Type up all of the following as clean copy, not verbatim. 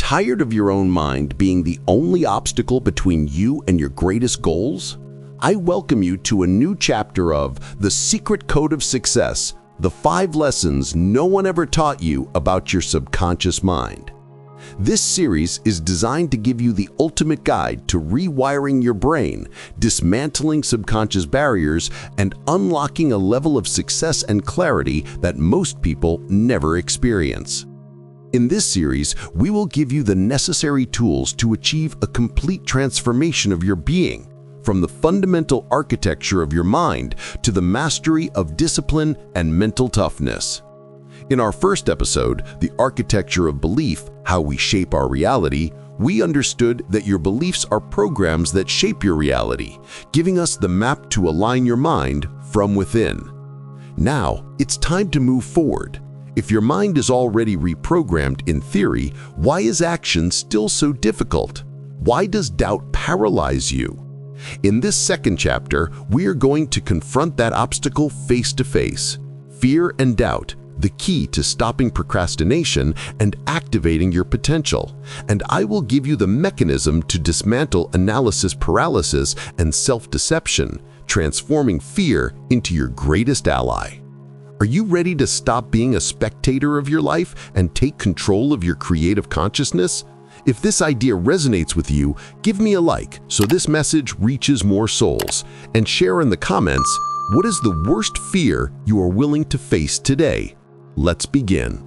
Tired of your own mind being the only obstacle between you and your greatest goals? I welcome you to a new chapter of The Secret Code of Success, the 5 lessons no one ever taught you about your subconscious mind. This series is designed to give you the ultimate guide to rewiring your brain, dismantling subconscious barriers, and unlocking a level of success and clarity that most people never experience. In this series, we will give you the necessary tools to achieve a complete transformation of your being, from the fundamental architecture of your mind to the mastery of discipline and mental toughness. In our first episode, The Architecture of Belief, How We Shape Our Reality, we understood that your beliefs are programs that shape your reality, giving us the map to align your mind from within. Now, it's time to move forward. If your mind is already reprogrammed in theory, why is action still so difficult? Why does doubt paralyze you? In this second chapter, we are going to confront that obstacle face to face. Fear and doubt, the key to stopping procrastination and activating your potential. And I will give you the mechanism to dismantle analysis paralysis and self-deception, transforming fear into your greatest ally. Are you ready to stop being a spectator of your life and take control of your creative consciousness? If this idea resonates with you, give me a like so this message reaches more souls, and share in the comments, what is the worst fear you are willing to face today? Let's begin.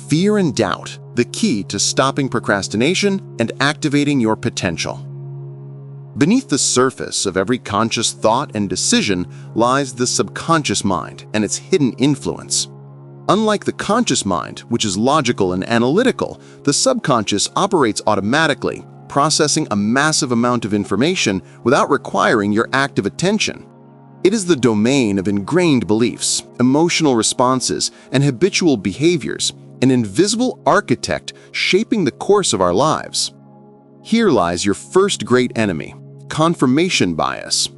Fear and doubt, the key to stopping procrastination and activating your potential. Beneath the surface of every conscious thought and decision lies the subconscious mind and its hidden influence. Unlike the conscious mind, which is logical and analytical, the subconscious operates automatically, processing a massive amount of information without requiring your active attention. It is the domain of ingrained beliefs, emotional responses, and habitual behaviors, an invisible architect shaping the course of our lives. Here lies your first great enemy: confirmation bias.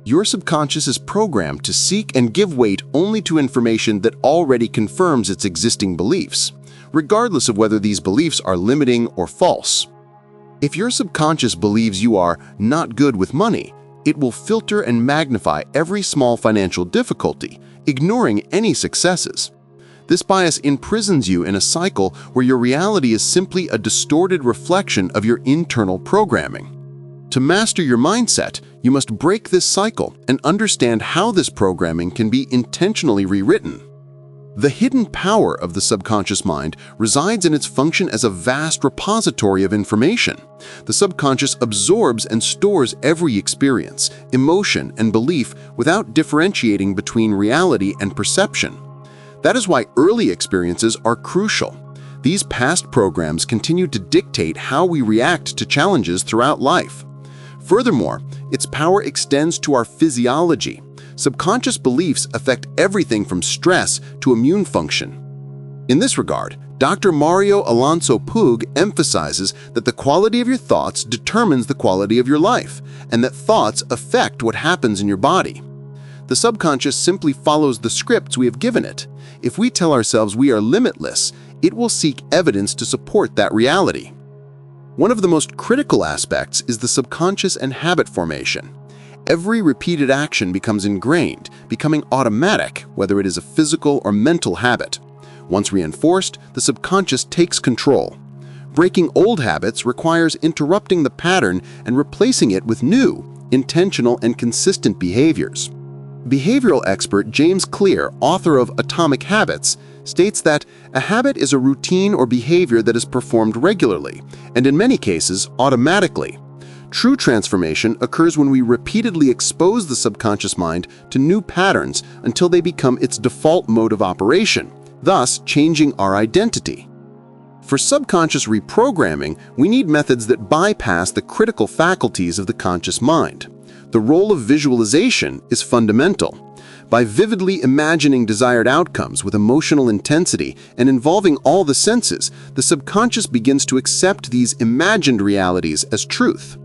Your subconscious is programmed to seek and give weight only to information that already confirms its existing beliefs, regardless of whether these beliefs are limiting or false. If your subconscious believes you are not good with money, it will filter and magnify every small financial difficulty, ignoring any successes. This bias imprisons you in a cycle where your reality is simply a distorted reflection of your internal programming. To master your mindset, you must break this cycle and understand how this programming can be intentionally rewritten. The hidden power of the subconscious mind resides in its function as a vast repository of information. The subconscious absorbs and stores every experience, emotion, and belief without differentiating between reality and perception. That is why early experiences are crucial. These past programs continue to dictate how we react to challenges throughout life. Furthermore, its power extends to our physiology. Subconscious beliefs affect everything from stress to immune function. In this regard, Dr. Mario Alonso Puig emphasizes that the quality of your thoughts determines the quality of your life, and that thoughts affect what happens in your body. The subconscious simply follows the scripts we have given it. If we tell ourselves we are limitless, it will seek evidence to support that reality. One of the most critical aspects is the subconscious and habit formation. Every repeated action becomes ingrained, becoming automatic, whether it is a physical or mental habit. Once reinforced, the subconscious takes control. Breaking old habits requires interrupting the pattern and replacing it with new, intentional, and consistent behaviors. Behavioral expert James Clear, author of Atomic Habits, states that a habit is a routine or behavior that is performed regularly, and in many cases, automatically. True transformation occurs when we repeatedly expose the subconscious mind to new patterns until they become its default mode of operation, thus changing our identity. For subconscious reprogramming, we need methods that bypass the critical faculties of the conscious mind. The role of visualization is fundamental. By vividly imagining desired outcomes with emotional intensity and involving all the senses, the subconscious begins to accept these imagined realities as truth.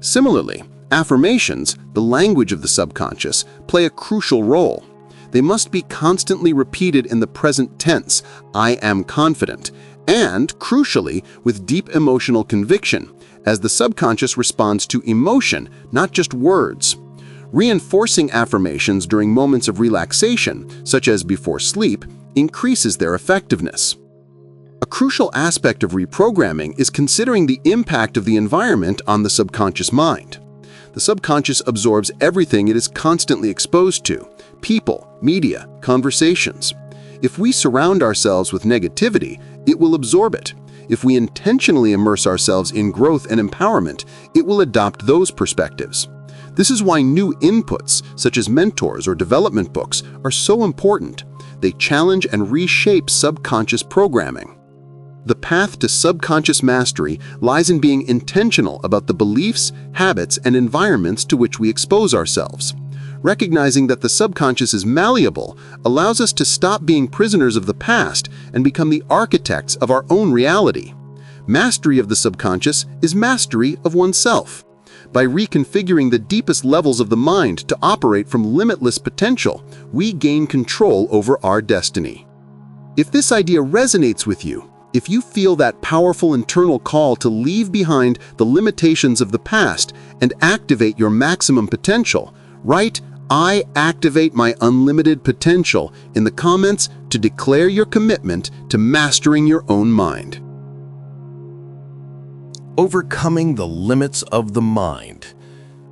Similarly, affirmations, the language of the subconscious, play a crucial role. They must be constantly repeated in the present tense, I am confident, and, crucially, with deep emotional conviction, as the subconscious responds to emotion, not just words. Reinforcing affirmations during moments of relaxation, such as before sleep, increases their effectiveness. A crucial aspect of reprogramming is considering the impact of the environment on the subconscious mind. The subconscious absorbs everything it is constantly exposed to: people, media, conversations. If we surround ourselves with negativity, it will absorb it. If we intentionally immerse ourselves in growth and empowerment, it will adopt those perspectives. This is why new inputs, such as mentors or development books, are so important. They challenge and reshape subconscious programming. The path to subconscious mastery lies in being intentional about the beliefs, habits, and environments to which we expose ourselves. Recognizing that the subconscious is malleable allows us to stop being prisoners of the past and become the architects of our own reality. Mastery of the subconscious is mastery of oneself. By reconfiguring the deepest levels of the mind to operate from limitless potential, we gain control over our destiny. If this idea resonates with you, if you feel that powerful internal call to leave behind the limitations of the past and activate your maximum potential, write "I activate my unlimited potential" in the comments to declare your commitment to mastering your own mind. Overcoming the limits of the mind.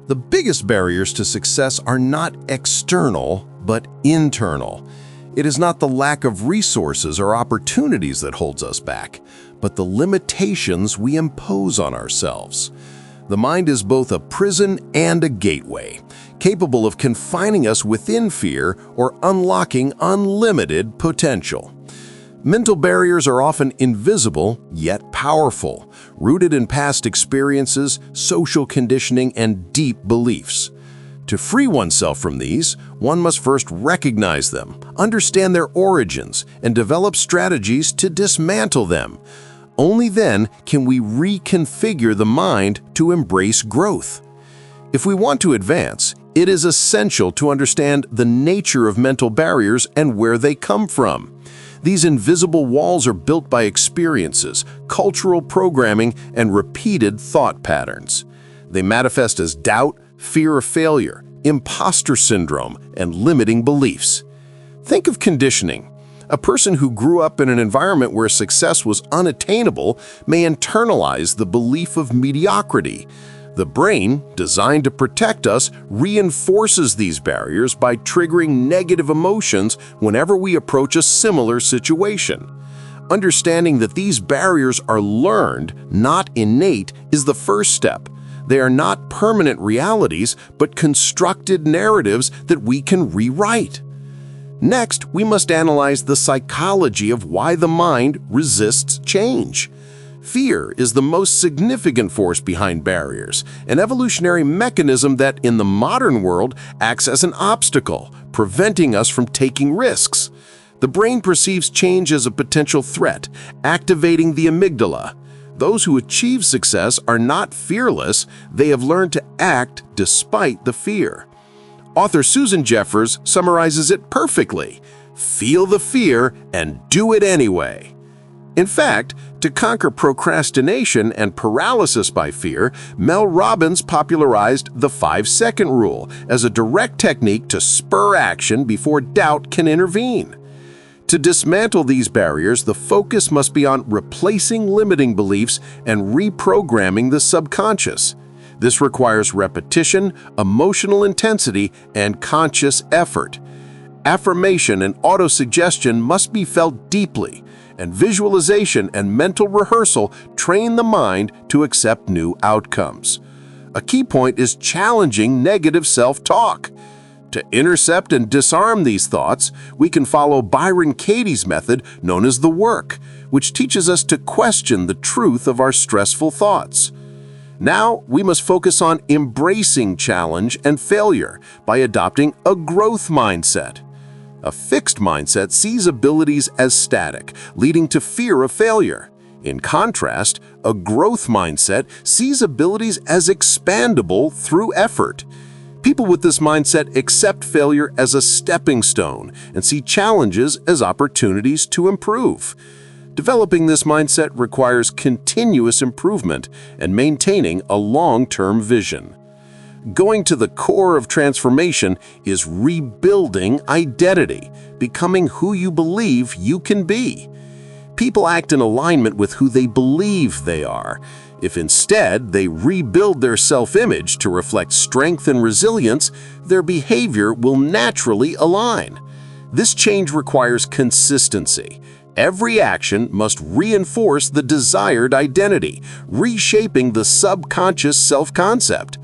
The biggest barriers to success are not external, but internal. It is not the lack of resources or opportunities that holds us back, but the limitations we impose on ourselves. The mind is both a prison and a gateway, capable of confining us within fear or unlocking unlimited potential. Mental barriers are often invisible, yet powerful, rooted in past experiences, social conditioning, and deep beliefs. To free oneself from these, one must first recognize them, understand their origins, and develop strategies to dismantle them. Only then can we reconfigure the mind to embrace growth. If we want to advance, it is essential to understand the nature of mental barriers and where they come from. These invisible walls are built by experiences, cultural programming, and repeated thought patterns. They manifest as doubt, fear of failure, imposter syndrome, and limiting beliefs. Think of conditioning. A person who grew up in an environment where success was unattainable may internalize the belief of mediocrity. The brain, designed to protect us, reinforces these barriers by triggering negative emotions whenever we approach a similar situation. Understanding that these barriers are learned, not innate, is the first step. They are not permanent realities, but constructed narratives that we can rewrite. Next, we must analyze the psychology of why the mind resists change. Fear is the most significant force behind barriers, an evolutionary mechanism that, in the modern world, acts as an obstacle, preventing us from taking risks. The brain perceives change as a potential threat, activating the amygdala. Those who achieve success are not fearless, they have learned to act despite the fear. Author Susan Jeffers summarizes it perfectly: feel the fear and do it anyway. In fact, to conquer procrastination and paralysis by fear, Mel Robbins popularized the 5-second rule as a direct technique to spur action before doubt can intervene. To dismantle these barriers, the focus must be on replacing limiting beliefs and reprogramming the subconscious. This requires repetition, emotional intensity, and conscious effort. Affirmation and autosuggestion must be felt deeply, and visualization and mental rehearsal train the mind to accept new outcomes. A key point is challenging negative self-talk. To intercept and disarm these thoughts, we can follow Byron Katie's method known as the work, which teaches us to question the truth of our stressful thoughts. Now, we must focus on embracing challenge and failure by adopting a growth mindset. A fixed mindset sees abilities as static, leading to fear of failure. In contrast, a growth mindset sees abilities as expandable through effort. People with this mindset accept failure as a stepping stone and see challenges as opportunities to improve. Developing this mindset requires continuous improvement and maintaining a long-term vision. Going to the core of transformation is rebuilding identity, becoming who you believe you can be. People act in alignment with who they believe they are. If instead they rebuild their self-image to reflect strength and resilience, their behavior will naturally align. This change requires consistency. Every action must reinforce the desired identity, reshaping the subconscious self-concept.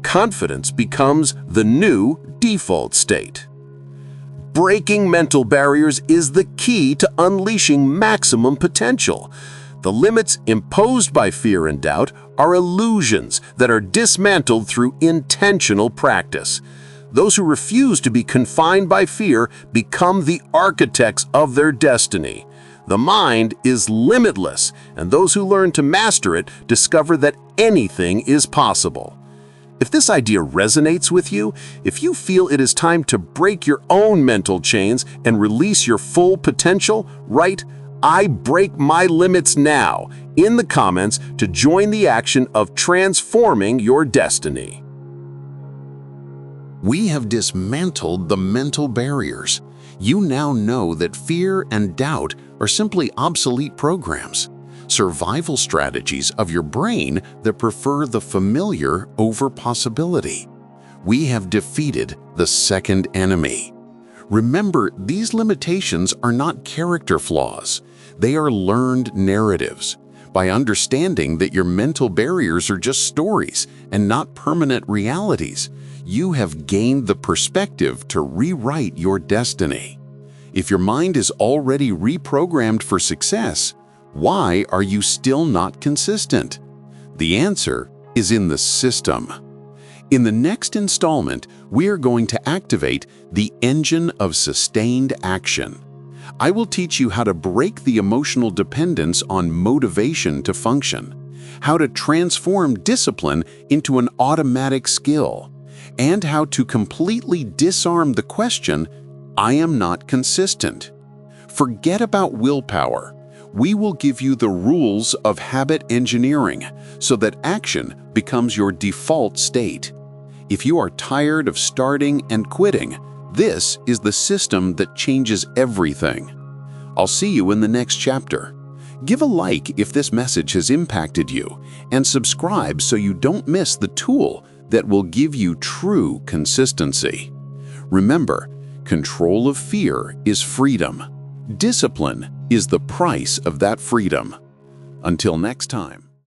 Confidence becomes the new default state. Breaking mental barriers is the key to unleashing maximum potential. The limits imposed by fear and doubt are illusions that are dismantled through intentional practice. Those who refuse to be confined by fear become the architects of their destiny. The mind is limitless, and those who learn to master it discover that anything is possible. If this idea resonates with you, if you feel it is time to break your own mental chains and release your full potential, write, "I break my limits now," in the comments to join the action of transforming your destiny. We have dismantled the mental barriers. You now know that fear and doubt are simply obsolete programs, survival strategies of your brain that prefer the familiar over possibility. We have defeated the second enemy. Remember, these limitations are not character flaws. They are learned narratives. By understanding that your mental barriers are just stories and not permanent realities, you have gained the perspective to rewrite your destiny. If your mind is already reprogrammed for success, why are you still not consistent? The answer is in the system. In the next installment, we are going to activate the engine of sustained action. I will teach you how to break the emotional dependence on motivation to function, how to transform discipline into an automatic skill, and how to completely disarm the question, "I am not consistent." Forget about willpower. We will give you the rules of habit engineering so that action becomes your default state. If you are tired of starting and quitting, this is the system that changes everything. I'll see you in the next chapter. Give a like if this message has impacted you, and subscribe so you don't miss the tool that will give you true consistency. Remember, control of fear is freedom. Discipline is the price of that freedom. Until next time.